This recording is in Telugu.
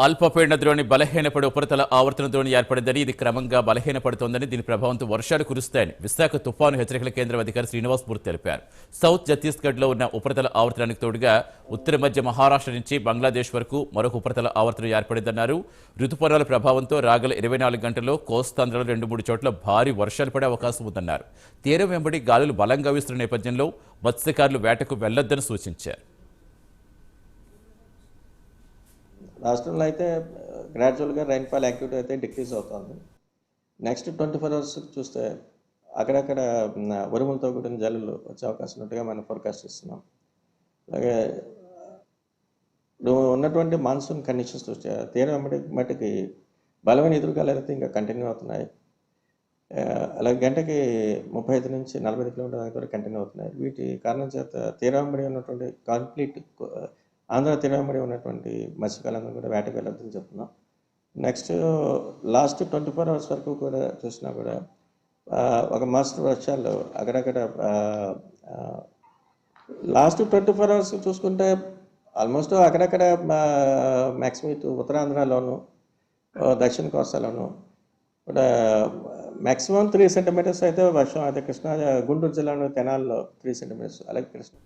అల్పపీడన ద్రోణి బలహీనపడి ఉపరితల ఆవర్తన ద్రోణి ఏర్పడిందని ఇది క్రమంగా బలహీనపడుతోందని దీని ప్రభావంతో వర్షాలు కురుస్తాయని విశాఖ తుఫాను హెచ్చరికల కేంద్రం అధికారి శ్రీనివాస్ మూర్తి తెలిపారు. సౌత్ ఛత్తీస్గఢ్లో ఉన్న ఉపరితల ఆవర్తనానికి తోడుగా ఉత్తర మధ్య మహారాష్ట్ర నుంచి బంగ్లాదేశ్ వరకు మరొక ఉపరితల ఆవర్తనం ఏర్పడిందన్నారు. రుతుపవనాల ప్రభావంతో రాగల 24 గంటల్లో కోస్తాంధ్రలో 2-3 చోట్ల భారీ వర్షాలు పడే అవకాశం ఉందన్నారు. తీరం వెంబడి గాలులు బలంగా వీస్తున్న నేపథ్యంలో మత్స్యకారులు వేటకు వెళ్లొద్దని సూచించారు. రాష్ట్రంలో అయితే గ్రాడ్యువల్గా రైన్ఫాల్ యాక్టివిటీ అయితే డిక్రీజ్ అవుతుంది. నెక్స్ట్ 24 అవర్స్ చూస్తే అక్కడక్కడ ఉరుములతో కూడిన జల్లులు వచ్చే అవకాశం ఉన్నట్టుగా మనం ఫోర్కాస్ట్ ఇస్తున్నాం. అలాగే ఉన్నటువంటి మాన్సూన్ కండిషన్స్ చూస్తే తీరం మట్టికి బలమైన ఎదురుగాలు అయితే ఇంకా కంటిన్యూ అవుతున్నాయి. అలాగే గంటకి 35 నుంచి 45 కిలోమీటర్ల వరకు కంటిన్యూ అవుతున్నాయి. వీటి కారణం చేత తీరంబడి ఉన్నటువంటి కంప్లీట్ ఆంధ్ర తీరంబడి ఉన్నటువంటి మత్స్యకారులందరూ కూడా వేటకు వెళ్ళొద్దని చెప్తున్నాం. నెక్స్ట్ లాస్ట్ 24 అవర్స్ వరకు కూడా చూసినా కూడా ఒక మాస్టర్ వర్షాలు అక్కడక్కడ లాస్ట్ 24 అవర్స్ చూసుకుంటే ఆల్మోస్ట్ అక్కడక్కడ మ్యాక్సిమం ఇటు ఉత్తరాంధ్రలోను దక్షిణ కోస్తాలోను కూడా మ్యాక్సిమం 3 సెంటీమీటర్స్ అయితే వర్షం అయితే గుంటూరు జిల్లాలో తెనాల్లో 3 సెంటీమీటర్స్ అలాగే కృష్ణ